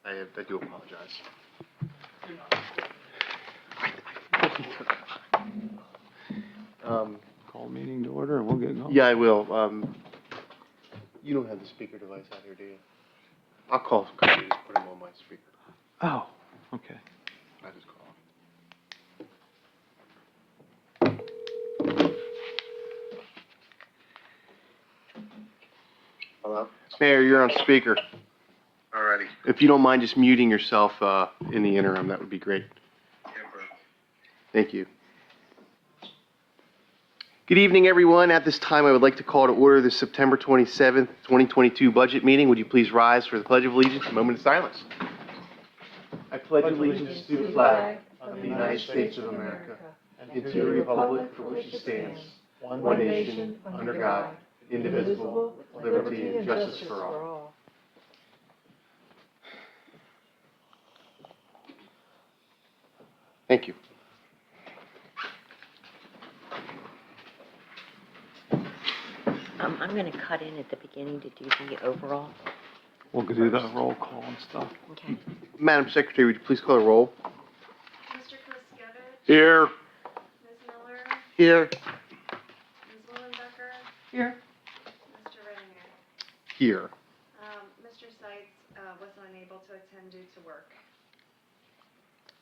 I do apologize. Call meeting to order and we'll get going. Yeah, I will. You don't have the speaker device out here, do you? I'll call Cody, just put him on my speaker. Oh, okay. I just call him. Hello? Mayor, you're on speaker. Alrighty. If you don't mind just muting yourself in the interim, that would be great. Yeah, bro. Thank you. Good evening, everyone. At this time, I would like to call to order the September 27th, 2022 budget meeting. Would you please rise for the Pledge of Allegiance, a moment of silence. I pledge allegiance to the flag of the United States of America and to the republic for which it stands, one nation, under God, indivisible, with liberty and justice for all. Thank you. I'm going to cut in at the beginning to do the overall. We'll do the roll call and stuff. Okay. Madam Secretary, would you please call the roll? Mr. Kliskevich. Here. Ms. Miller. Here. Ms. Willenbecker. Here. Mr. Redenger. Here. Mr. Seitz was unable to attend due to work.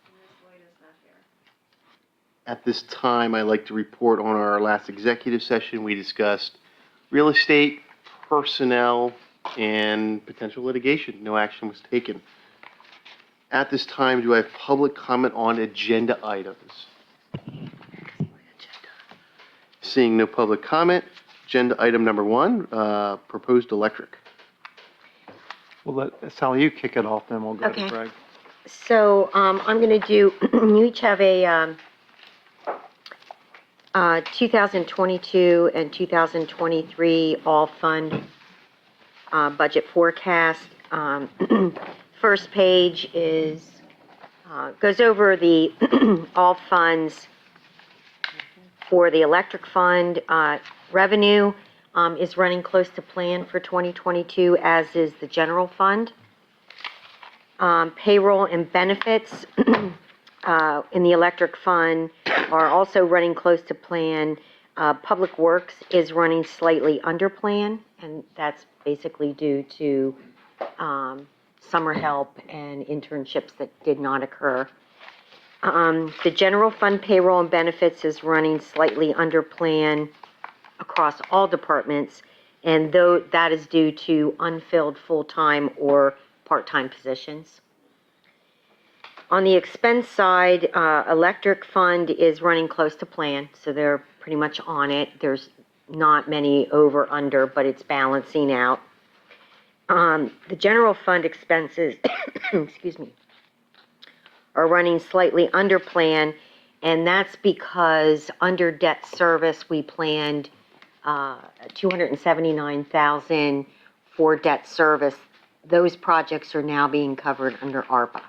And Ms. Lloyd is not here. At this time, I'd like to report on our last executive session. We discussed real estate, personnel, and potential litigation. No action was taken. At this time, do I have public comment on agenda items? Seeing no public comment, agenda item number 1, proposed electric. We'll let Sally, you kick it off, then we'll go Okay. to Greg. So I'm going to do, you each have a 2022 and 2023 all-fund budget forecast. First page is goes over the all funds for the electric fund. Revenue is running close to plan for 2022, as is the general fund. Payroll and benefits in the electric fund are also running close to plan. Public Works is running slightly under plan, and that's basically due to summer help and internships that did not occur. The general fund payroll and benefits is running slightly under plan across all departments, and though that is due to unfilled full-time or part-time positions. On the expense side, electric fund is running close to plan, so they're pretty much on it. There's not many over, under, but it's balancing out. The general fund expenses, excuse me, are running slightly under plan, and that's because under debt service, we planned $279,000 for debt service. Those projects are now being covered under ARPA.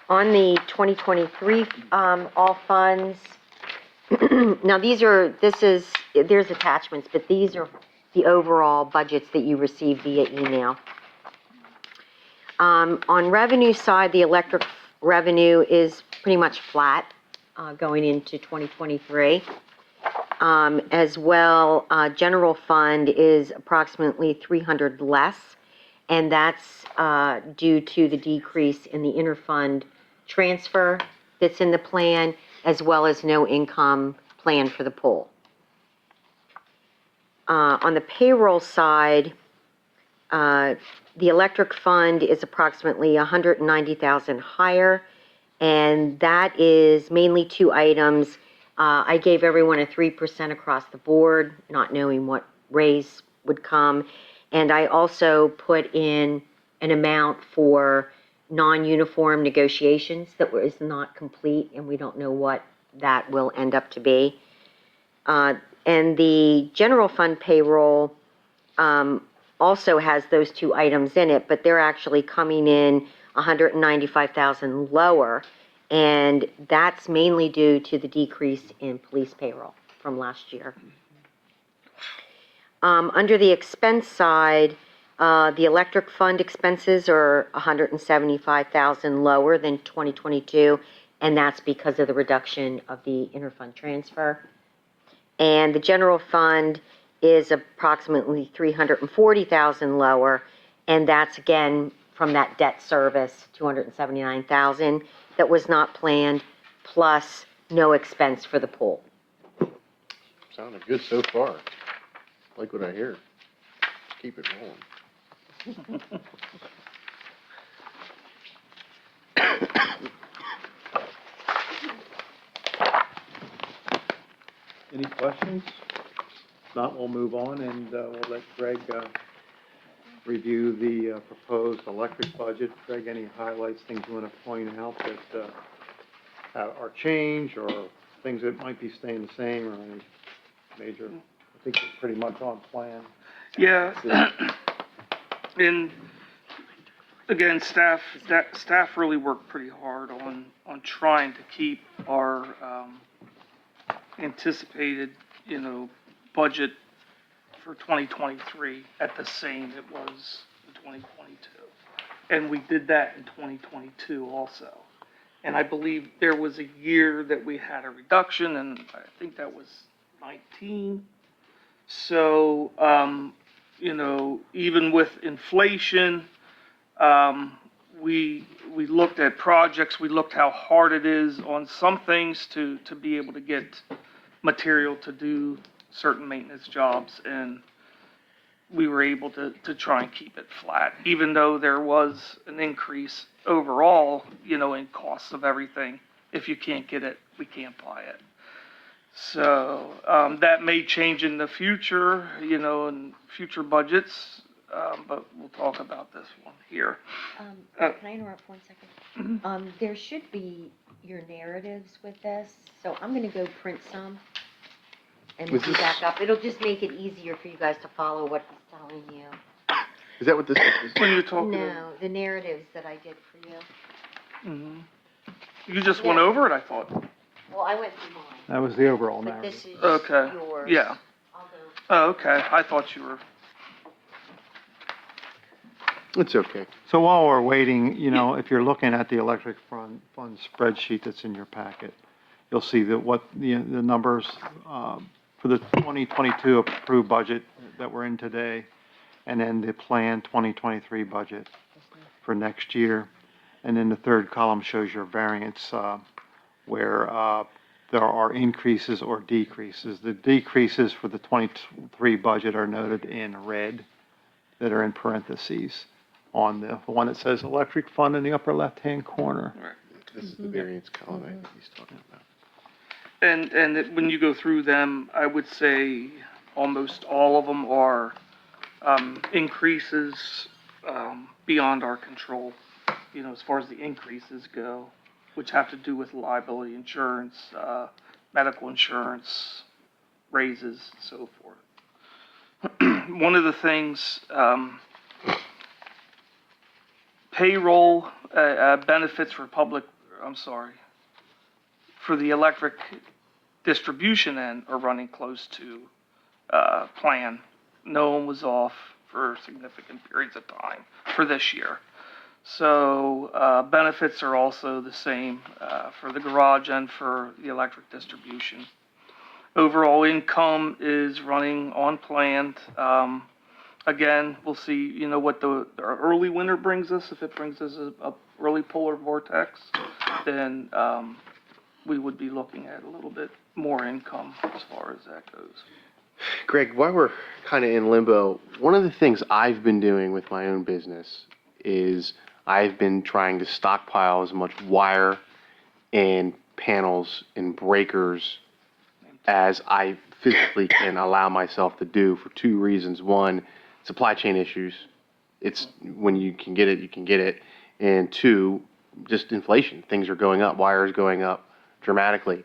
On the 2023 all funds, now there's attachments, but these are the overall budgets that you received via email. On revenue side, the electric revenue is pretty much flat going into 2023. As well, general fund is approximately 300 less, and that's due to the decrease in the interfund transfer that's in the plan, as well as no income plan for the pool. On the payroll side, the electric fund is approximately $190,000 higher, and that is mainly 2 items. I gave everyone a 3% across the board, not knowing what raise would come. And I also put in an amount for non-uniform negotiations that is not complete, and we don't know what that will end up to be. And the general fund payroll also has those 2 items in it, but they're actually coming in $195,000 lower, and that's mainly due to the decrease in police payroll from last year. Under the expense side, the electric fund expenses are 175,000 lower than 2022, and that's because of the reduction of the interfund transfer. And the general fund is approximately 340,000 lower, and that's again from that debt service, 279,000, that was not planned, plus no expense for the pool. Sounded good so far. Like what I hear. Keep it rolling. Any questions? If not, we'll move on and we'll let Greg review the proposed electric budget. Greg, any highlights, things you want to point out that are changed or things that might be staying the same or any major? I think it's pretty much on plan. Yeah, and again, staff really worked pretty hard on trying to keep our anticipated, budget for 2023 at the same it was in 2022. And we did that in 2022 also. And I believe there was a year that we had a reduction, and I think that was 19. So, even with inflation, we looked at projects, we looked how hard it is on some things to be able to get material to do certain maintenance jobs, and we were able to try and keep it flat, even though there was an increase overall, in costs of everything. If you can't get it, we can't buy it. So, that may change in the future, in future budgets, but we'll talk about this one here. Can I interrupt 1 second? There should be your narratives with this, so I'm gonna go print some and Was be this- back up. It'll just make it easier for you guys to follow what he's telling you. Is that what this is? When you're talking, No, the narratives that I did for you. Mhm. You just went over it, I thought. Well, I went through mine, That was the overall but narrative. this is Okay, yours. yeah. I'll go. Oh, okay, I thought you were, It's okay. So while we're waiting, if you're looking at the electric fund spreadsheet that's in your packet, you'll see that what the numbers for the 2022 approved budget that we're in today, and then the planned 2023 budget for next year. And then the third column shows your variance where there are increases or decreases. The decreases for the 23 budget are noted in red that are in parentheses on the one that says electric fund in the upper left-hand corner. This is the variance column I think he's talking about. and when you go through them, I would say almost all of them are increases beyond our control, as far as the increases go, which have to do with liability insurance, medical insurance, raises, and so forth. One of the things, payroll benefits for for the electric distribution end are running close to plan. No one was off for significant periods of time for this year. So benefits are also the same for the garage and for the electric distribution. Overall income is running on plan. Again, we'll see, what the early winter brings us. If it brings us a early polar vortex, then we would be looking at a little bit more income as far as that goes. Greg, while we're kind of in limbo, one of the things I've been doing with my own business is I've been trying to stockpile as much wire and panels and breakers as I physically can allow myself to do for two reasons. One, supply chain issues. It's when you can get it, you can get it. And two, just inflation. Things are going up. Wire is going up dramatically.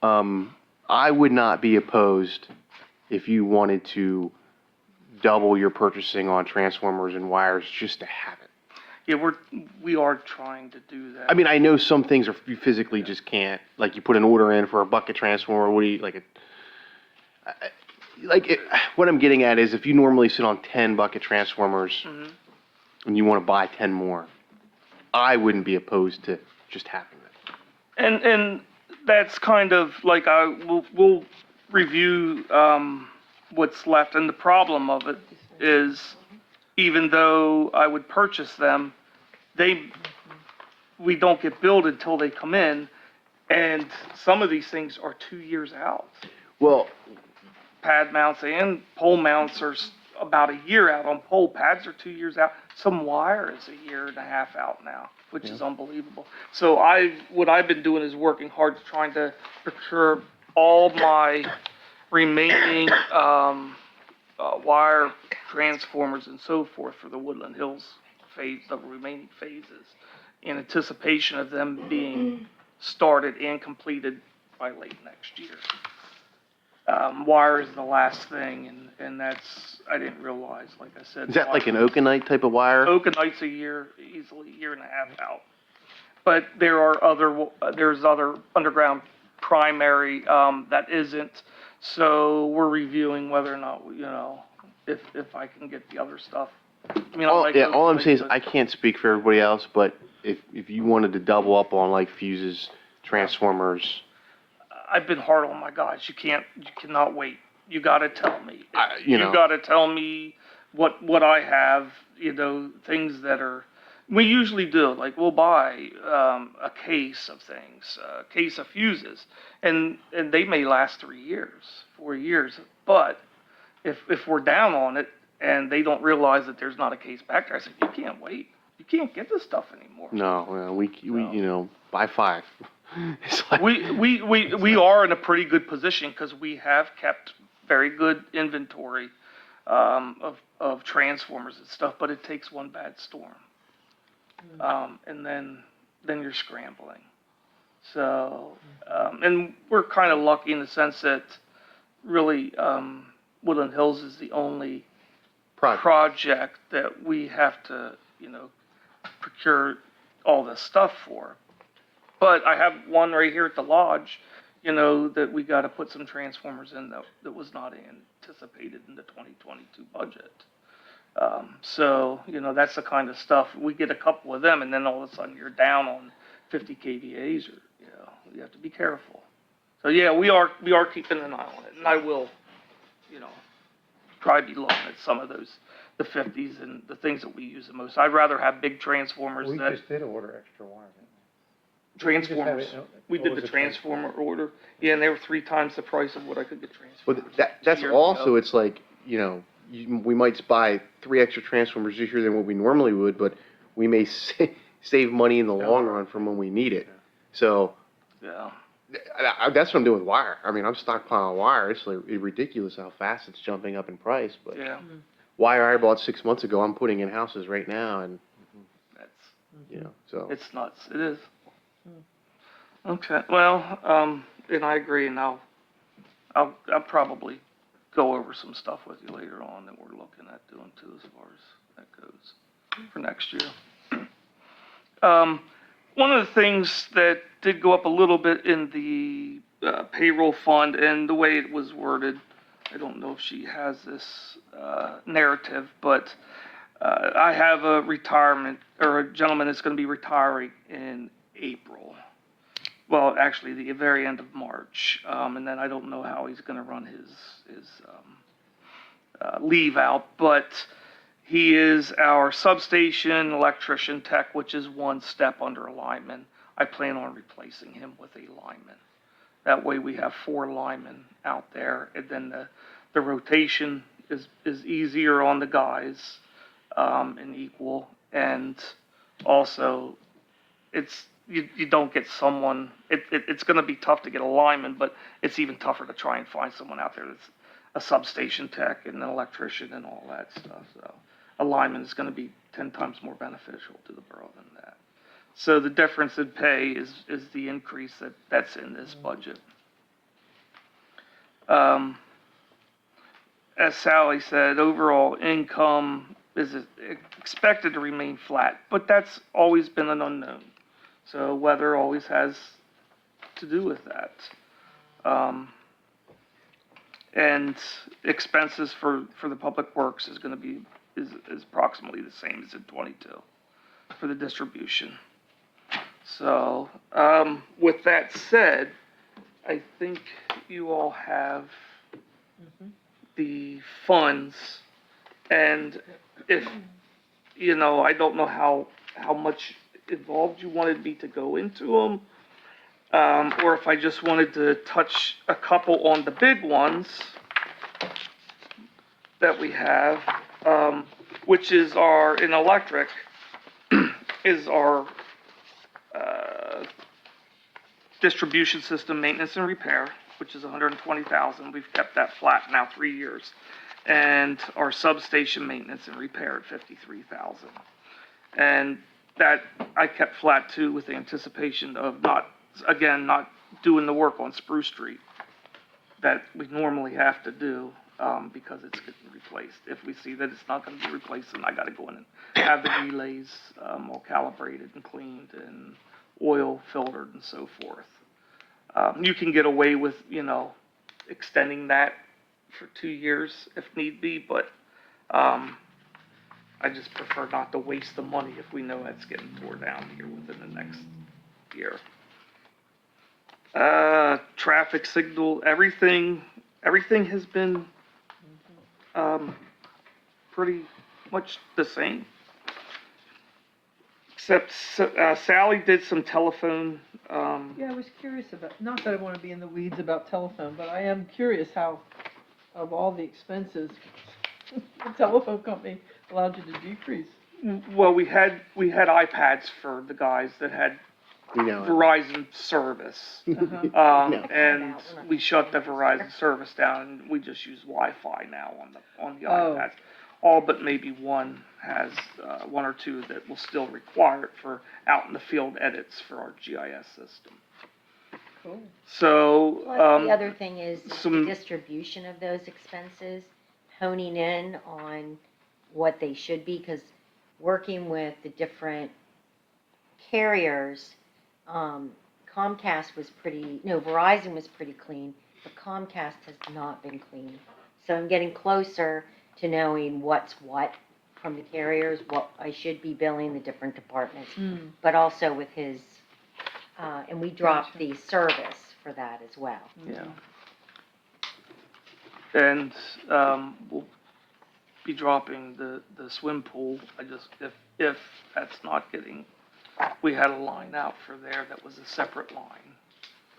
I would not be opposed if you wanted to double your purchasing on transformers and wires just to have it. Yeah, we are trying to do that. I mean, I know some things are you physically just can't. Like you put an order in for a bucket transformer. What do you like? like, what I'm getting at is if you normally sit on 10 bucket transformers Mhm. and you want to buy 10 more, I wouldn't be opposed to just having them. And that's kind of like we'll review what's left, and the problem of it is even though I would purchase them, we don't get billed until they come in, and some of these things are 2 years out. Well, Pad mounts and pole mounts are about a year out. On pole pads are 2 years out. Some wire is a year and a half out now, which is unbelievable. So what I've been doing is working hard trying to procure all my remaining wire transformers and so forth for the Woodland Hills phase, the remaining phases, in anticipation of them being started and completed by late next year. Wire is the last thing, and that's, I didn't realize, like I said. is that like an Okanite type of wire? Okanite's a year, easily a year and a half out. But there's other underground primary, that isn't. So we're reviewing whether or not, if I can get the other stuff. I mean, I All, like yeah, all I'm Okanite, saying is but I can't speak for everybody else, but if you wanted to double up on like fuses, transformers, I've been hard on my guys. You cannot wait. You gotta tell me. you know. gotta tell me what I have, things that are, we usually do, like we'll buy, a case of things, a case of fuses, and they may last 3 years, 4 years, but if we're down on it and they don't realize that there's not a case back there, I said, you can't wait. You can't get this stuff anymore. No, we buy 5. It's like, We are in a pretty good position because we have kept very good inventory of transformers and stuff, but it takes one bad storm. And then you're scrambling. So, and we're kind of lucky in the sense that really Woodland Hills is the only project that we have to, procure all this stuff for. But I have one right here at the lodge, that we got to put some transformers in that was not anticipated in the 2022 budget. So, that's the kind of stuff. We get a couple of them, and then all of a sudden you're down on 50 kVAs, or, you have to be careful. So, yeah, we are keeping an eye on it, and I will, try to be looking at some of those, the 50s and the things that we use the most. I'd rather have big transformers We that. just did order extra wire. Transformers. We What did was the it? transformer order. Yeah, and they were 3 times the price of what I could get Well, transformers. that's 2 years also, ago. it's like, we might buy 3 extra transformers this year than what we normally would, but we may save money in the long run from when we need it. So, Yeah. that's what I'm doing with wire. I mean, I'm stockpiling wire. It's like ridiculous how fast it's jumping up in price, but Yeah. wire I bought 6 months ago, I'm putting in houses right now, and, That's, so. it's nuts. It is. Okay. Well, and I agree, and I'll probably go over some stuff with you later on that we're looking at doing too, as far as that goes for next year. One of the things that did go up a little bit in the payroll fund and the way it was worded, I don't know if she has this narrative, but I have a retirement, or a gentleman that's going to be retiring in April. Well, actually, the very end of March, and then I don't know how he's going to run his leave out, but he is our substation electrician tech, which is one step under a lineman. I plan on replacing him with a lineman. That way we have 4 linemen out there, and then the rotation is easier on the guys, and equal, and also you don't get someone, it's gonna be tough to get a lineman, but it's even tougher to try and find someone out there that's a substation tech and an electrician and all that stuff, so a lineman is gonna be 10 times more beneficial to the borough than that. So the difference in pay is the increase that's in this budget. As Sally said, overall income is expected to remain flat, but that's always been an unknown. So weather always has to do with that. And expenses for the public works is gonna be, is approximately the same as in 22 for the distribution. So, with that said, I think you all have the funds, and if, I don't know how much involved you wanted me to go into them, or if I just wanted to touch a couple on the big ones that we have, which is in electric, is our, distribution system maintenance and repair, which is 120,000. We've kept that flat now 3 years. And our substation maintenance and repair at 53,000. And that I kept flat too, with the anticipation of not doing the work on Spruce Street that we normally have to do, because it's getting replaced. If we see that it's not gonna be replaced, then I gotta go in and have the relays, all calibrated and cleaned and oil filtered and so forth. You can get away with, extending that for 2 years if need be, but, I just prefer not to waste the money if we know that's getting tore down here within the next year. Traffic signal, everything has been, pretty much the same. Except Sally did some telephone, Yeah, I was curious about, not that I want to be in the weeds about telephone, but I am curious how, of all the expenses, the telephone company allowed you to decrease. well, we had iPads for the guys that had We know it. Verizon service. Uh-huh. No. And we shut the Verizon service down, and we just use Wi-Fi now on the Oh. iPads. All but maybe one has, one or two that will still require it for out in the field edits for our GIS system. Cool. So, Plus, the other thing is the some- distribution of those expenses, honing in on what they should be, because working with the different carriers, Verizon was pretty clean, but Comcast has not been clean. So I'm getting closer to knowing what's what from the carriers, what I should be billing the different departments, Mm. but also with his, and we dropped Gotcha. the service for that as well. yeah. And, we'll be dropping the swim pool. If that's not getting, we had a line out for there that was a separate line.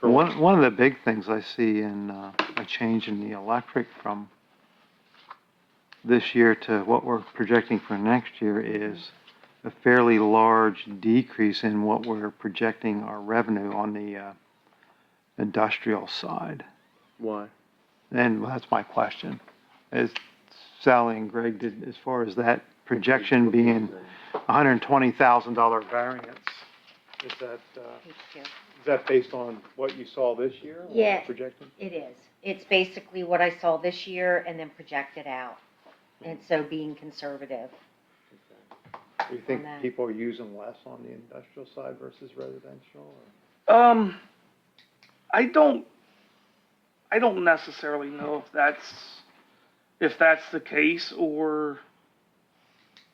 One of the big things I see in a change in the electric from this year to what we're projecting for next year is a fairly large decrease in what we're projecting our revenue on the industrial side. Why? And that's my question. As Sally and Greg did, as far as that projection being $120,000 variance, is that based on what you saw this year? or Yeah. Projecting? It is. It's basically what I saw this year and then projected out. And so being conservative. Do you think on that. people are using less on the industrial side versus residential? I don't necessarily know if that's the case, or,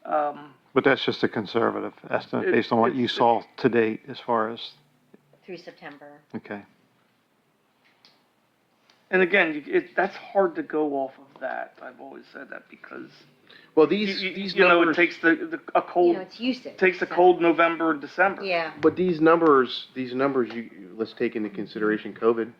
But that's just a conservative estimate It- based on what you it's- saw to date as far as, Through September. okay. and again, that's hard to go off of that. I've always said that because, Well, these it numbers, takes a You cold, know, it's usage. takes a so- cold November and December. Yeah. but these numbers, let's take into consideration COVID.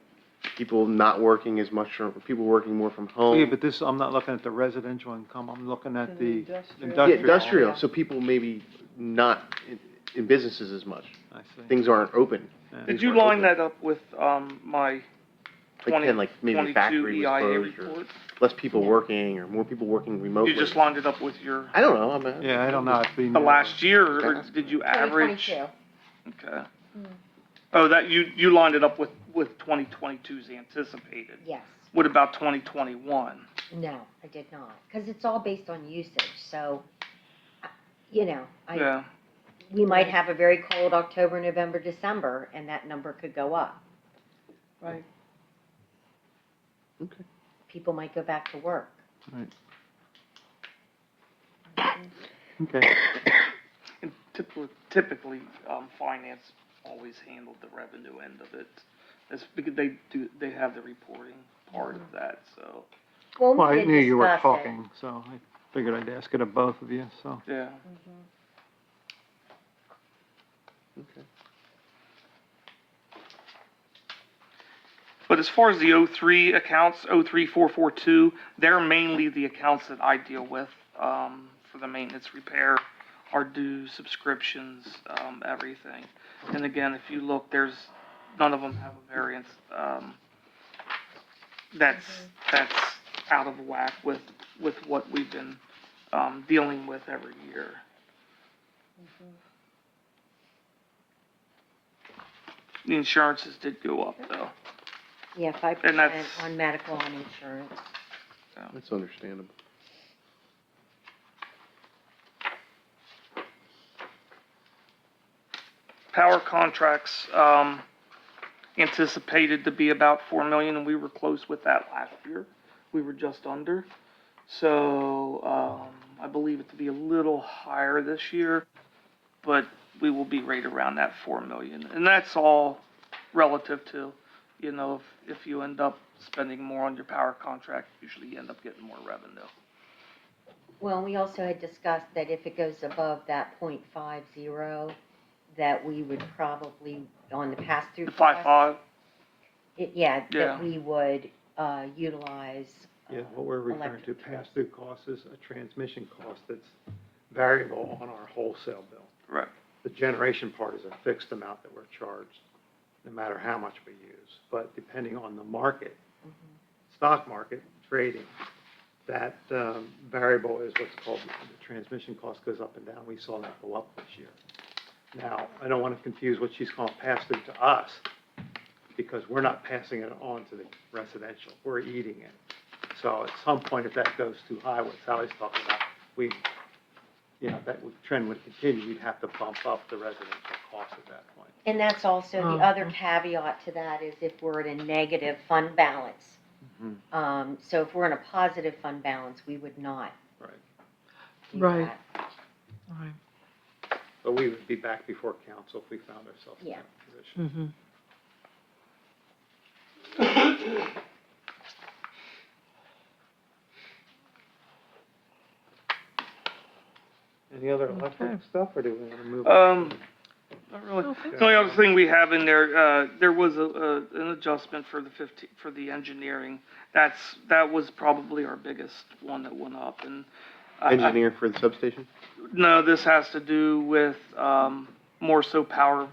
People not working as much, or people working more from home. Yeah, but this, I'm not looking at the residential income, I'm looking at And the industrial. Yeah, industrial. industrial, so people maybe not in businesses as much. I see. Things aren't open. Yeah. Did you line that up with, my Like 10, like maybe 22 factory was EIA closed, or report? less people working, or more people working remotely. You just lined it up with your, I don't know, Yeah, I don't know if we. the last year, or did you average? 2022. Okay. Oh, that, you lined it up with 2022's anticipated. Yes. What about 2021? No, I did not. Because it's all based on usage. So, Yeah, we might have a very cold October, November, December, and that number could go up. Right. people might go back to work. Right. Okay. And typically, finance always handled the revenue end of it. It's because they have the reporting part of that, so, Well, we I did knew you were discuss it. talking, so I figured I'd ask it of both of you, so. yeah. Okay. But as far as the 03 accounts, 03442, they're mainly the accounts that I deal with, for the maintenance, repair, our dues, subscriptions, everything. And again, if you look, none of them have a variance, that's out of whack with what we've been, dealing with every year. The insurances did go up though. Yeah, 5% And that's- on medical and insurance. That's understandable. Power contracts, anticipated to be about 4 million, and we were close with that last year. We were just under. So, I believe it to be a little higher this year, but we will be right around that 4 million. And that's all relative to, if you end up spending more on your power contract, usually you end up getting more revenue. Well, we also had discussed that if it goes above that .50, that we would probably, on the pass-through The cost. 5.5, Yeah, Yeah. that we would, utilize. Yeah, what we're referring to, electric trucks. pass-through costs is a transmission cost that's variable on our wholesale bill. right. The generation part is a fixed amount that we're charged, no matter how much we use. But depending on the market, stock market, trading, that variable is what's called, the transmission cost goes up and down. We saw that go up this year. Now, I don't want to confuse what she's calling pass-through to us, because we're not passing it on to the residential, we're eating it. So at some point, if that goes too high, what Sally's talking about, trend would continue, we'd have to bump up the residential cost at that point. And that's also, the other caveat to that is if we're at a negative fund balance. So if we're in a positive fund balance, we would not Right. do Right. that. But we would be back before council if we found ourselves in Yeah. that position. Any other electric stuff, or do we want to move on? Not really. The only other thing we have in there, there was an adjustment for the engineering. That was probably our biggest one that went up, and. Engineer for the substation? No, this has to do with, more so power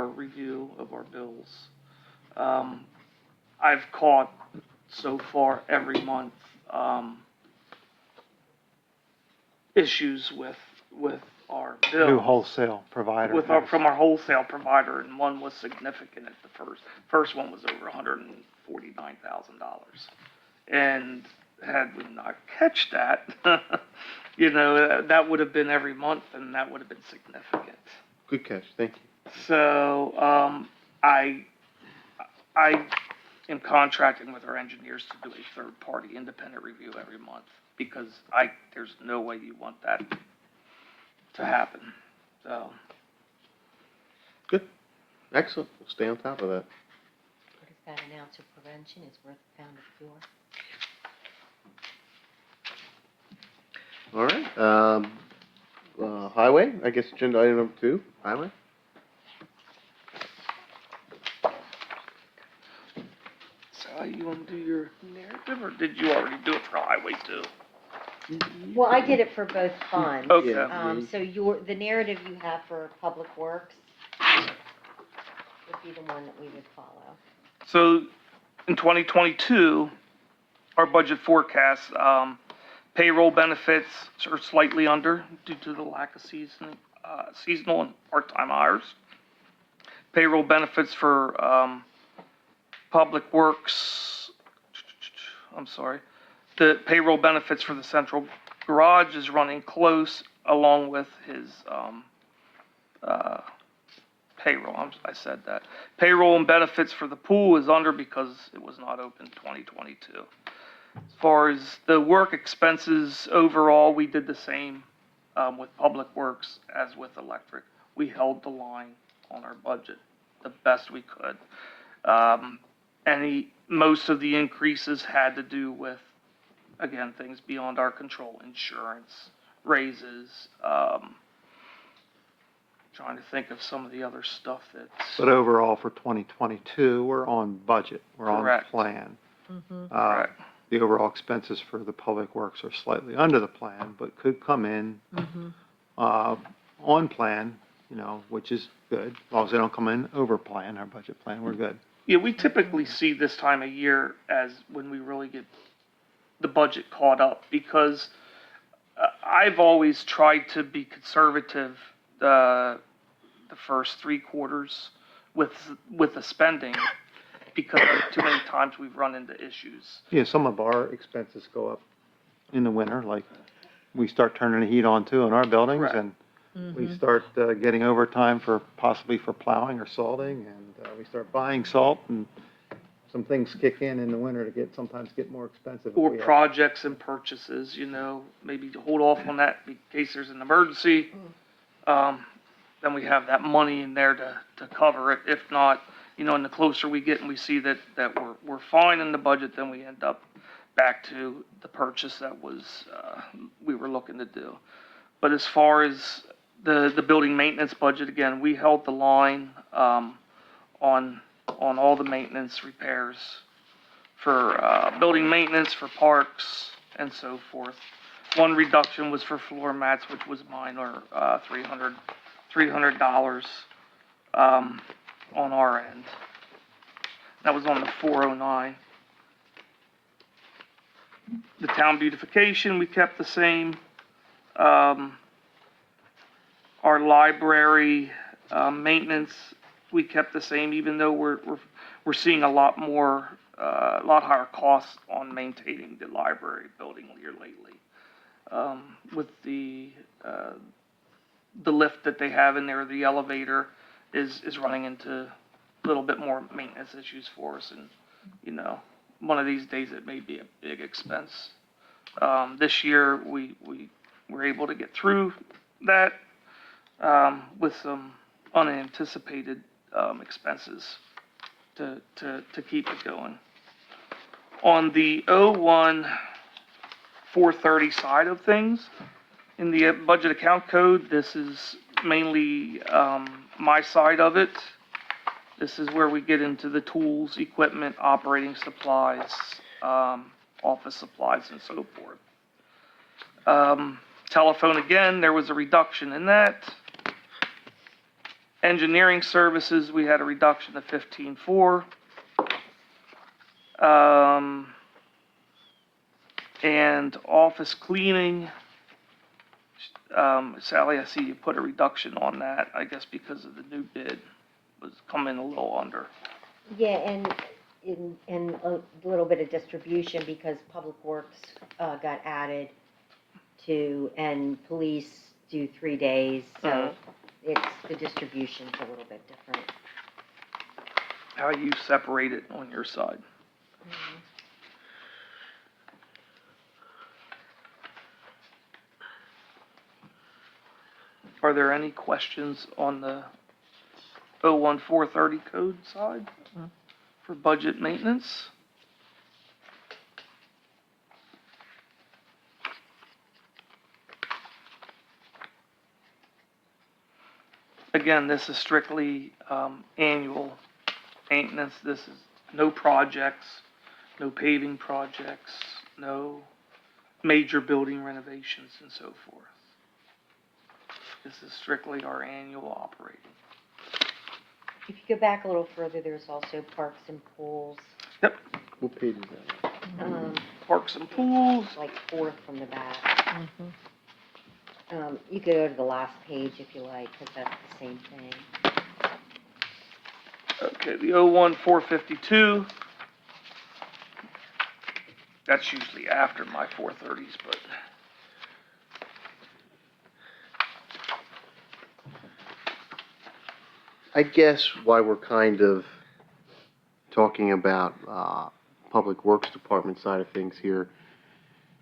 review of our bills. I've caught so far every month, issues with our bills. New wholesale provider. From our wholesale provider, and one was significant at the first one was over $149,000. And had we not catch that, that would have been every month, and that would have been significant. Good catch, thank you. So, I am contracting with our engineers to do a third-party independent review every month, because there's no way you want that to happen, so. Good, excellent, we'll stay on top of that. What is that, an ounce of prevention is worth a pound of cure? All right, highway, I guess agenda item number 2, highway. So you want to do your narrative, or did you already do it for highway too? Well, I did it for both funds. Okay. Yeah. So the narrative you have for Public Works would be the one that we would follow. So in 2022, our budget forecast, payroll benefits are slightly under due to the lack of seasonal and part-time hires. Payroll benefits for Public Works, the payroll benefits for the central garage is running close, along with his payroll. I said that. Payroll and benefits for the pool is under because it was not open 2022. As far as the work expenses overall, we did the same with Public Works as with electric. We held the line on our budget the best we could. Most of the increases had to do with, again, things beyond our control, insurance, raises, trying to think of some of the other stuff that's. But overall, for 2022, we're on budget, we're on Correct. plan. Correct. The overall expenses for the public works are slightly under the plan, but could come in on plan, which is good. As long as they don't come in over plan, our budget plan, we're good. Yeah, we typically see this time of year as when we really get the budget caught up, because I've always tried to be conservative the first 3 quarters with the spending, because too many times we've run into issues. Yeah, some of our expenses go up in the winter, like we start turning the heat on too in our buildings, Correct. and we start getting overtime possibly for plowing or salting, and we start buying salt, and some things kick in the winter to sometimes get more expensive. if Or we have- projects and purchases, maybe to hold off on that in case there's an emergency. Then we have that money in there to cover it. If not, and the closer we get and we see that we're fine in the budget, then we end up back to the purchase that was, we were looking to do. But as far as the building maintenance budget, again, we held the line, on all the maintenance repairs for, building maintenance, for parks, and so forth. One reduction was for floor mats, which was minor, $300, on our end. That was on the 409. The town beautification, we kept the same. Our library, maintenance, we kept the same, even though we're seeing a lot higher costs on maintaining the library building here lately. With the lift that they have in there, the elevator is running into a little bit more maintenance issues for us, and, one of these days it may be a big expense. This year, we were able to get through that, with some unanticipated, expenses to keep it going. On the 01-430 side of things, in the budget account code, this is mainly my side of it. This is where we get into the tools, equipment, operating supplies, office supplies, and so forth. Telephone, again, there was a reduction in that. Engineering services, we had a reduction of 15.4. And office cleaning, Sally, I see you put a reduction on that, I guess because of the new bid was coming a little under. Yeah, and a little bit of distribution because Public Works got added to, and police do 3 days, so the distribution's a little bit different. How you separate it on your side? Are there any questions on the 01-430 code side for budget maintenance? Again, this is strictly annual maintenance. This is no projects, no paving projects, no major building renovations and so forth. This is strictly our annual operating. If you go back a little further, there's also parks and pools, Yep, What page is that? parks and pools. like 4th from the back. You could go to the last page if you like, because that's the same thing. Okay, the 01-452. That's usually after my 430s, but. I guess why we're kind of talking about Public Works Department side of things here.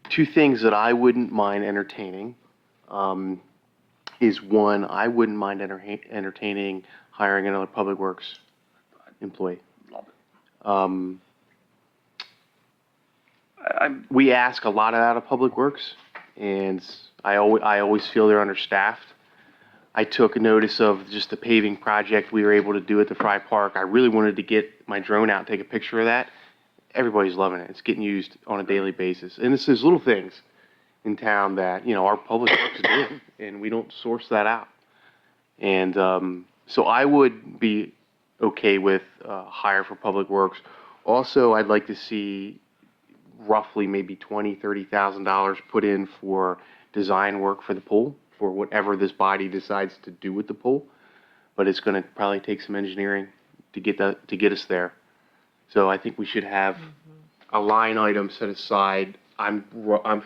Two things that I wouldn't mind entertaining, is one, I wouldn't mind entertaining hiring another Public Works employee. Love it. Um, I'm, we ask a lot out of Public Works, and I always feel they're understaffed. I took notice of just the paving project we were able to do at the Fry Park. I really wanted to get my drone out and take a picture of that. Everybody's loving it. It's getting used on a daily basis. And it's those little things in town that, you know, our Public Works do, and we don't source that out. And so I would be okay with hire for Public Works. Also, I'd like to see roughly maybe $20,000-$30,000 put in for design work for the pool, for whatever this body decides to do with the pool. But it's going to probably take some engineering to get us there. So I think we should have a line item set aside. I'm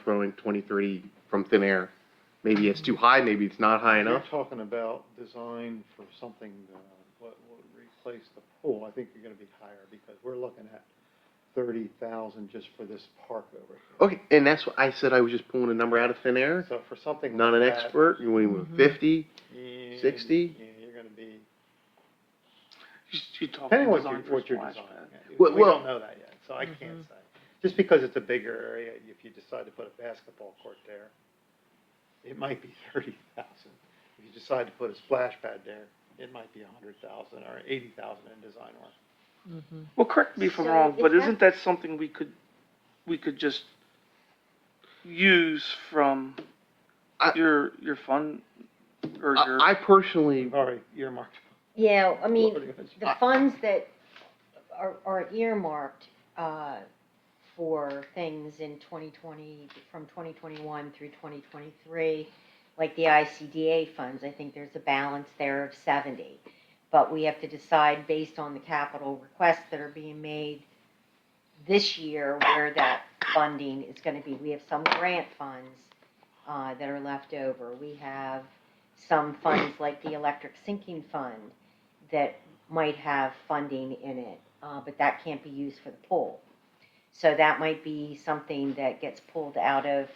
throwing 20, 30 from thin air. Maybe it's too high, maybe it's not high You're enough. talking about design for something, what would replace the pool. I think you're gonna be higher because we're looking at 30,000 just for this park over here. Okay, and that's what I said. I was just pulling a number out of thin air. So for something Not an like that, expert. You want 50? yeah, 60? Yeah, you're gonna be, you talk depending about what design for what you're splash designing. pad. Well- We well- don't know that yet, so I can't say. Just because it's a bigger area, if you decide to put a basketball court there, it might be 30,000. If you decide to put a splash pad there, it might be 100,000 or 80,000 in design work. Well, correct me if I'm So wrong, is but that- isn't that something we could just use from I- your fund or your? I personally, We've already earmarked. Yeah, I mean, Already mentioned. the funds that are earmarked, for things in 2020, from 2021 through 2023, like the ICDA funds, I think there's a balance there of 70. But we have to decide based on the capital requests that are being made this year where that funding is gonna be. We have some grant funds, that are left over. We have some funds like the electric sinking fund that might have funding in it, but that can't be used for the pool. So that might be something that gets pulled out of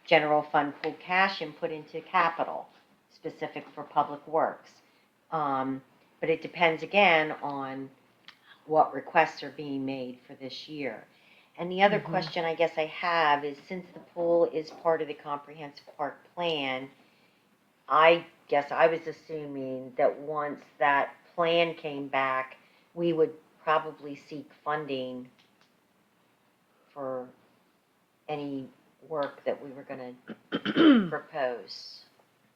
general fund pool cash and put into capital, specific for Public Works. But it depends again on what requests are being made for this year. And the other question I guess I have is, since the pool is part of the comprehensive park plan, I guess I was assuming that once that plan came back, we would probably seek funding for any work that we were gonna propose.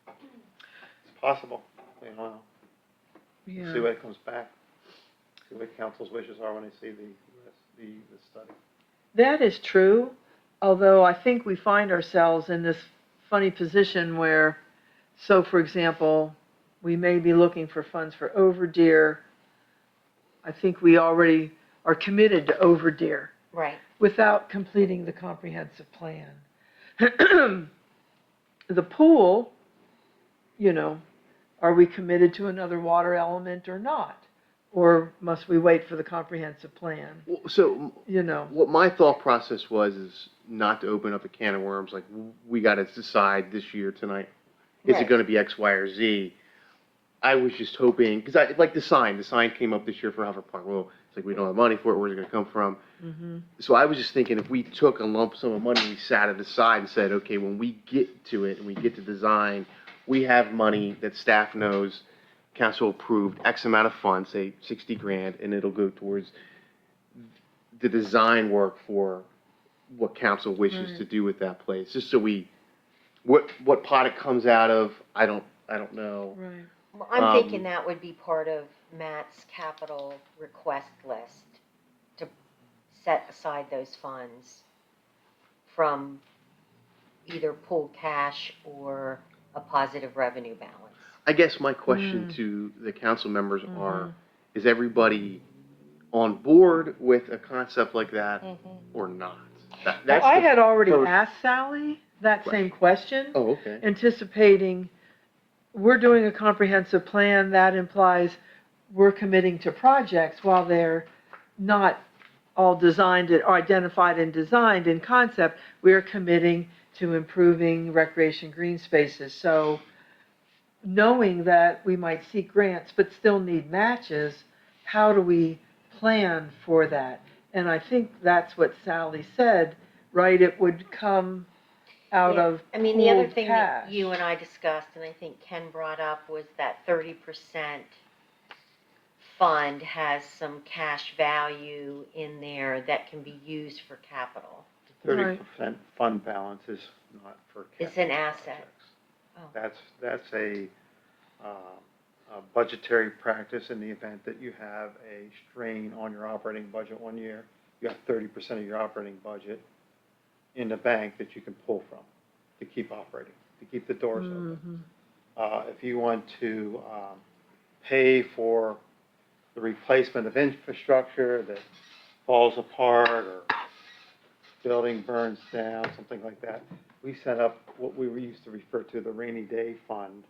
It's possible, you know, see Yeah, what comes back. See what council's wishes are when they see the study. that is true, although I think we find ourselves in this funny position where, so for example, we may be looking for funds for Overdeer. I think we already are committed to Overdeer Right. without completing the comprehensive plan. The pool, you know, are we committed to another water element or not? Or must we wait for the comprehensive plan, so you know? what my thought process was is not to open up a can of worms. Like, we got to decide this year tonight. Is it Right. going to be X, Y, or Z? I was just hoping, because I like the sign. The sign came up this year for Hover Park. Well, it's like we don't have money for it. Where's it going to come from? So I was just thinking, if we took a lump sum of money, we sat it aside and said, okay, when we get to it and we get to design, we have money that staff knows, council approved X amount of funds, say 60 grand, and it'll go towards the design work for what council wishes to do with that place. Just so we, what pot it comes out of, I don't know. Right. Well, I'm Um, thinking that would be part of Matt's capital request list, to set aside those funds from either pool cash or a positive revenue balance. I guess my question to the council members are, is everybody on board with a concept like that or not? Well, That's I the had already first- asked Sally that same question, Oh, okay. anticipating we're doing a comprehensive plan, that implies we're committing to projects while they're not all designed, or identified and designed in concept, we are committing to improving recreation green spaces. So knowing that we might seek grants but still need matches, how do we plan for that? And I think that's what Sally said, right? It would come out Yeah. of I mean, the other pooled thing that cash. you and I discussed, and I think Ken brought up, was that 30% fund has some cash value in there that can be used for capital. 30% fund balance is not for It's capital an asset. projects. Oh. That's a budgetary practice in the event that you have a strain on your operating budget one year. You have 30% of your operating budget in the bank that you can pull from to keep operating, to keep the doors open. If you want to pay for the replacement of infrastructure that falls apart or building burns down, something like that, we set up what we used to refer to the rainy day fund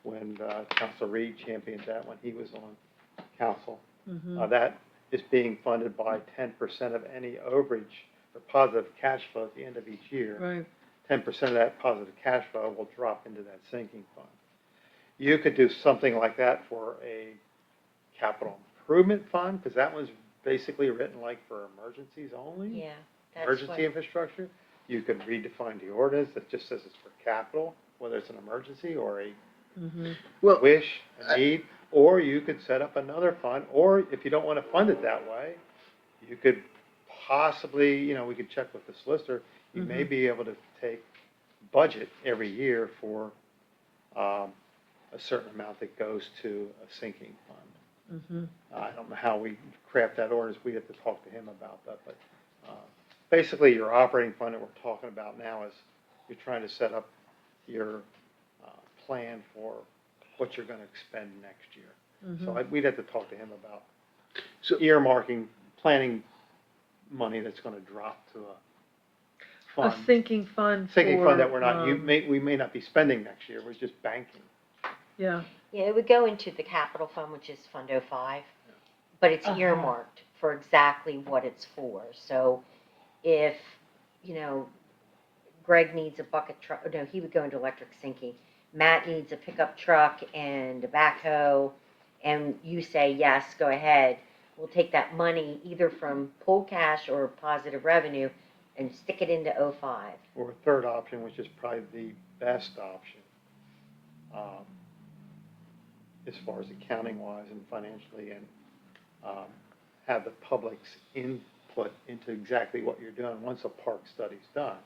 when Council Reed championed that when he was on council. That is being funded by 10% of any overage or positive cash flow at the end of each year. Right. 10% of that positive cash flow will drop into that sinking fund. You could do something like that for a capital improvement fund, because that was basically written like for emergencies only. Yeah, that's Emergency what, infrastructure. You could redefine the ordinance that just says it's for capital, whether it's an emergency or a Well, wish, a need, or you could set up another fund, or if you don't want to fund it that way, you could possibly, we could check with the solicitor, you may be able to take budget every year for a certain amount that goes to a sinking fund. I don't know how we craft that ordinance, we have to talk to him about that, but basically your operating fund that we're talking about now is you're trying to set up your plan for what you're going to expend next year. So we'd have to talk to him about So- earmarking, planning money that's going to drop to a A fund. sinking fund. Sinking fund that for, we're not, we may not be spending next year, we're just banking. Yeah. yeah, it would go into the capital fund, which is Fund 05, but it's earmarked for exactly what it's for. So if, Greg needs a bucket truck, no, he would go into electric sinking. Matt needs a pickup truck and a backhoe, and you say, yes, go ahead. We'll take that money either from pool cash or positive revenue and stick it into 05. Or a third option, which is probably the best option, as far as accounting wise and financially, and have the public's input into exactly what you're doing once a park study's done.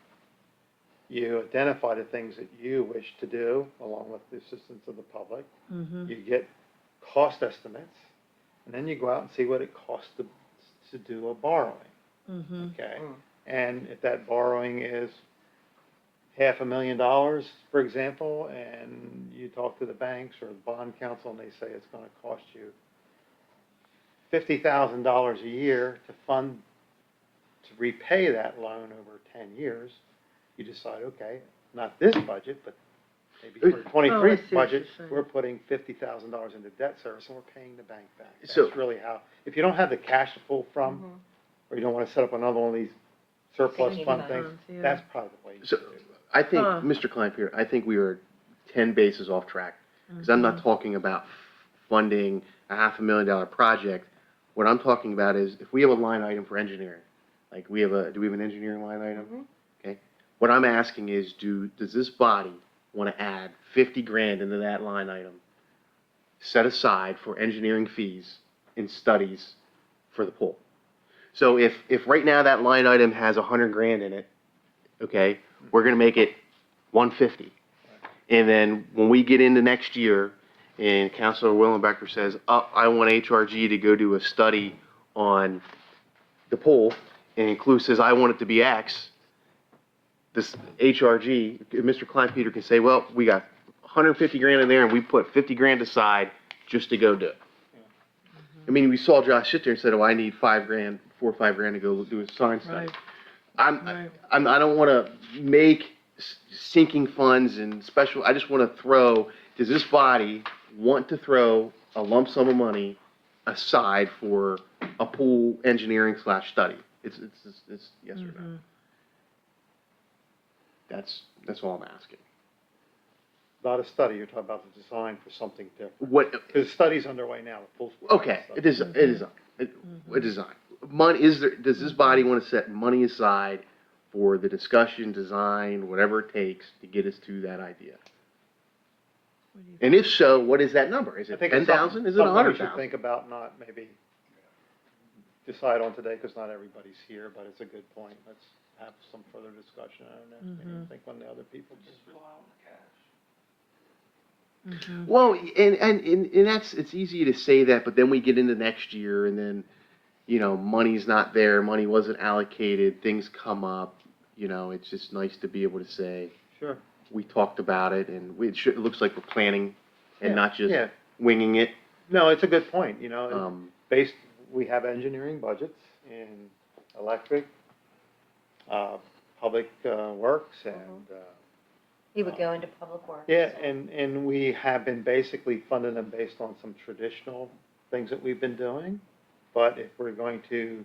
You identify the things that you wish to do along with the assistance of the public. You get cost estimates, and then you go out and see what it costs to do a borrowing. Okay? And if that borrowing is $500,000, for example, and you talk to the banks or the bond council and they say it's going to cost you $50,000 a year to repay that loan over 10 years, you decide, okay, not this budget, but maybe for Oh, I see 23 what budget, you're saying. we're putting $50,000 into debt service and we're paying the bank back. That's So- really how, if you don't have the cash to pull from, or you don't want to set up another one of these surplus Sinking fund funds, things, yeah. that's probably the way you So- do it. I think, Huh. Mr. Kleinpeter, I think we were 10 bases off track. Because I'm not talking about funding a $500,000 project. What I'm talking about is if we have a line item for engineering, like do we have an engineering line item? Okay. What I'm asking is, does this body want to add 50 grand into that line item, set aside for engineering fees and studies for the pool? So if right now that line item has 100 grand in it, okay, we're going to make it 150. And then when we get into next year and Councilor Willenbecker says, I want HRG to go do a study on the pool, and Clue says, I want it to be X, this HRG, Mr. Kleinpeter can say, well, we got 150 grand in there and we put 50 grand aside just to go do it. I mean, we saw Josh sit there and said, oh, I need 4 or 5 grand to go do a sign study. Right. I don't want to make sinking funds and special, I just want to does this body want to throw a lump sum of money aside for a pool engineering / study? It's yes or no? That's all I'm asking. Not a study, you're talking about the design for something different. What, Because the study's underway now, the full. okay, it is, a design. Money, does this body want to set money aside for the discussion, design, whatever it takes to get us to that idea? And if so, what is that number? Is I it think it's 10,000? Is it something we should 100,000? think about, not maybe decide on today, because not everybody's here, but it's a good point. Let's have some further discussion on our next meeting, think when the other people do. Just rely on the cash. Well, and that's, it's easy to say that, but then we get into next year and then, money's not there, money wasn't allocated, things come up, it's just nice to be able to say, Sure. we talked about it and it looks like we're planning and Yeah, not just yeah. winging it. No, it's a good point, Based, we have engineering budgets in electric, public works, and, He would go into public works. yeah, and we have been basically funding them based on some traditional things that we've been doing. But if we're going to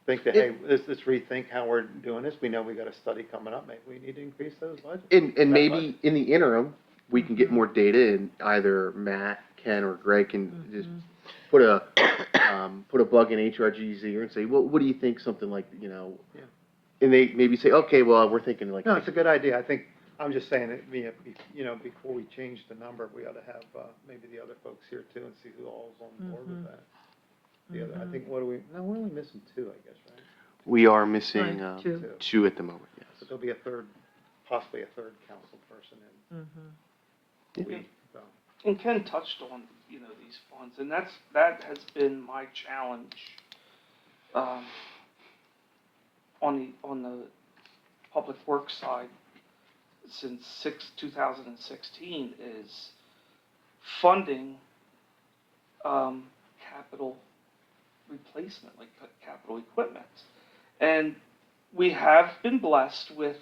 think that, hey, let's rethink how we're doing this, we know we got a study coming up, maybe we need to increase those budgets. and maybe in the interim, we can get more data and either Matt, Ken, or Greg can just put a bug in HRG's ear and say, well, what do you think, something like, Yeah. and they maybe say, okay, well, we're thinking like. No, it's a good idea. I think, I'm just saying that, before we change the number, we ought to have, maybe the other folks here too and see who all's on board with that. The other, I think, we're only missing two, I guess, right? We are missing, Right, two. two at the moment, But yes. there'll be possibly a third council person in. Yeah. So, And Ken touched on, these funds, and that has been my challenge, on the public works side since 2016 is funding, capital replacement, like capital equipment. And we have been blessed with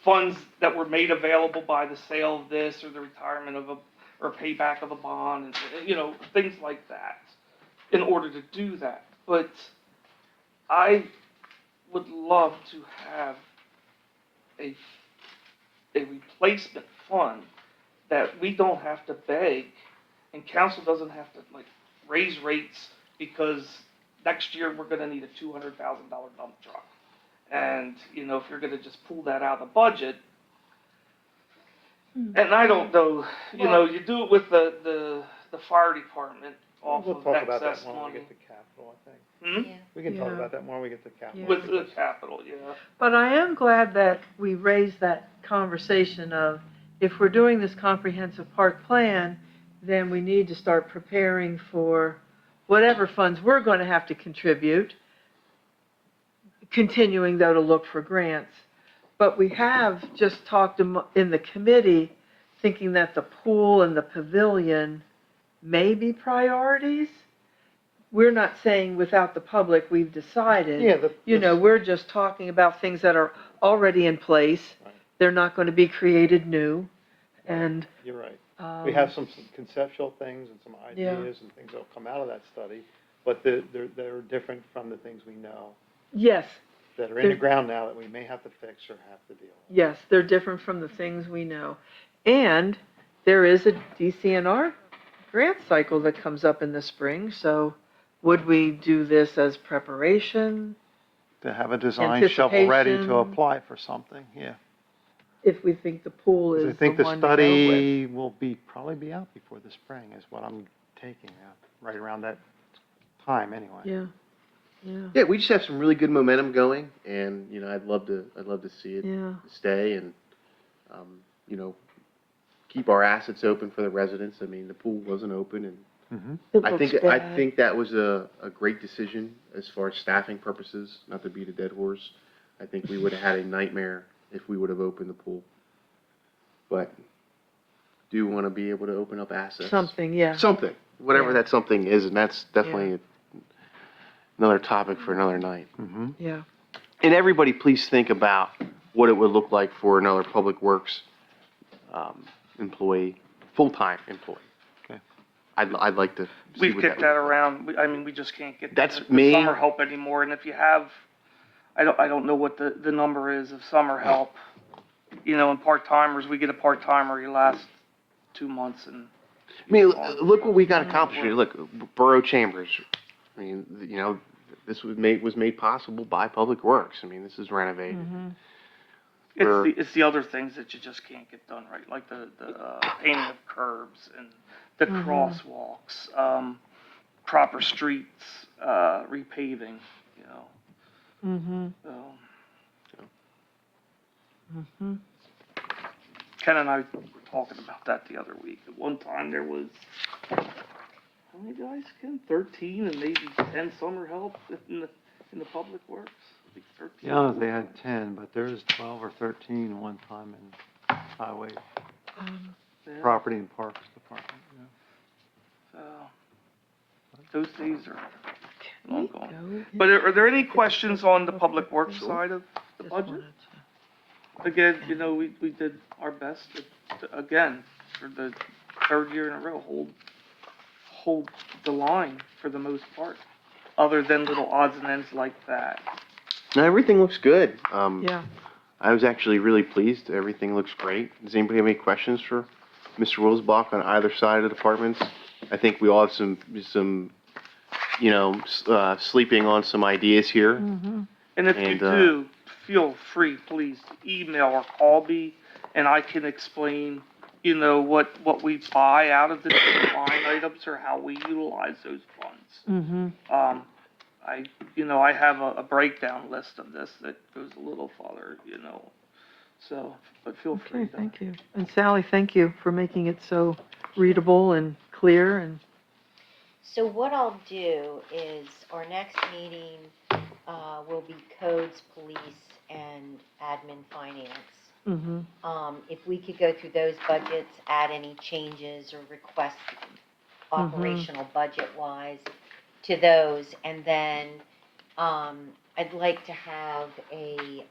funds that were made available by the sale of this or the retirement of or payback of a bond, and things like that, in order to do that. But I would love to have a replacement fund that we don't have to beg, and council doesn't have to raise rates because next year we're going to need a $200,000 dump truck. And, if you're going to just pull that out of the budget, and I don't know, you do it with the fire department off we'll of talk about excess that when we money. get to capital, I think. Hmm? We can talk Yeah. about that more when we get to capital. With the capital, yeah. But I am glad that we raised that conversation of, if we're doing this comprehensive park plan, then we need to start preparing for whatever funds we're going to have to contribute, continuing though to look for grants. But we have just talked in the committee, thinking that the pool and the pavilion may be priorities. We're not saying without the public, we've decided. Yeah, We're just talking about things that are already in place. Right. They're not going to be created new. And, you're right. We have some conceptual things and some Yeah. ideas and things that'll come out of that study, but they're different from the things we know yes, that are in the ground now that we may have to fix or have to deal with. yes, they're different from the things we know. And there is a DCNR grant cycle that comes up in the spring, so would we do this as preparation? To have a design shovel ready to Anticipation. apply for something, yeah. If we think the pool is I think the the one to go with. study will probably be out before the spring is what I'm taking out, right around that time anyway. Yeah, yeah, Yeah, we just have some really good momentum going and, I'd love to see it yeah. stay and, keep our assets open for the residents. I mean, the pool wasn't open and Mhm. It I looks think bad. that was a great decision as far as staffing purposes, not to beat a dead horse. I think we would have had a nightmare if we would have opened the pool. But do want to be able to open up assets. Something, yeah. Something, whatever Yeah. that something is, and that's definitely another topic for another night. Mhm. Yeah. And everybody, please think about what it would look like for another Public Works employee, full-time employee. Okay. I'd like to see We've what kicked that that looks like. around. I mean, we just can't get That's the me. summer help anymore. And if you have, I don't know what the number is of summer help. You know, and part-timers, we get a part-timer, you last 2 months and. I mean, look what we got accomplished here. Look, Borough Chambers. I mean, you know, this was made possible by Public Works. I mean, this is renovated. We're- It's the other things that you just can't get done right, like the painting of curbs and the crosswalks, proper streets, repaving, you know, Mm-hmm. so. Mm-hmm. Ken and I were talking about that the other week. At one time, there was, how many guys, Ken? 13 and maybe 10 summer help in the public works? I think 13. Yeah, they had 10, but there's 12 or 13 one time in highway, Yeah, property and parks department, yeah. so, those days are long gone. Go But are there any questions on the public works side of the budget? Again, you know, we did our best to, again, for the third year in a row, hold the line for the most part, other than little odds and ends like that. No, everything looks good. Yeah. I was actually really pleased. Everything looks great. Does anybody have any questions for Mr. Wilsbach on either side of the departments? I think we all have some, you know, sleeping on some ideas here. Mm-hmm. And if you And, do, feel free, please, to email or call me, and I can explain, you know, what we buy out of the different line items or how we utilize those funds. Mm-hmm. I have a breakdown list of this that goes a little farther, you know, so, but feel free Okay, to. thank you. And Sally, thank you for making it so readable and clear and, So what I'll do is, our next meeting, will be codes, police, and admin finance. mm-hmm. If we could go through those budgets, add any changes or requests operational budget-wise to those, and then, I'd like to have a,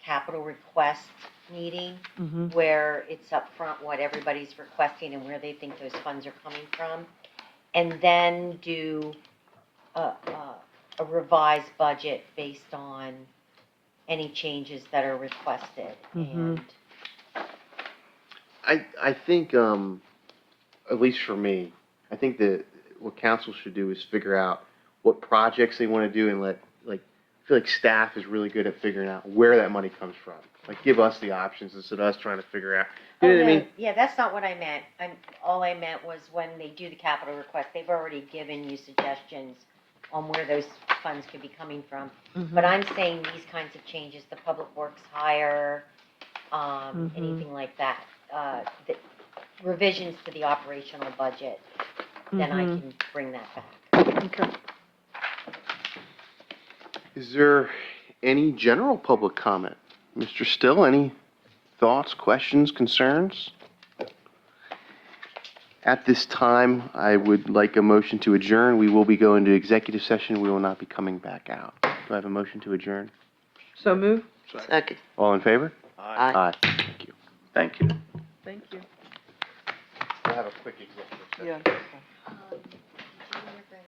capital request meeting Mm-hmm. where it's upfront what everybody's requesting and where they think those funds are coming from. And then do a revised budget based on any changes that are requested. Mhm. And I think, at least for me, I think that what council should do is figure out what projects they want to do and I feel like staff is really good at figuring out where that money comes from. Like, give us the options instead of us trying to figure out, you know what I mean? Yeah, that's not what I meant. All I meant was when they do the capital request, they've already given you suggestions on where those funds could be coming from. But I'm saying these kinds of changes, the public works hire, anything like that, the revisions to the operational budget, then I can bring that back. Okay. Is there any general public comment? Mr. Still, any thoughts, questions, concerns? At this time, I would like a motion to adjourn. We will be going to executive session. We will not be coming back out. Do I have a motion to adjourn? So move? Second. All in favor? Aye. Aye. Thank you. Thank you. Thank you. We'll have a quick executive session. Yeah.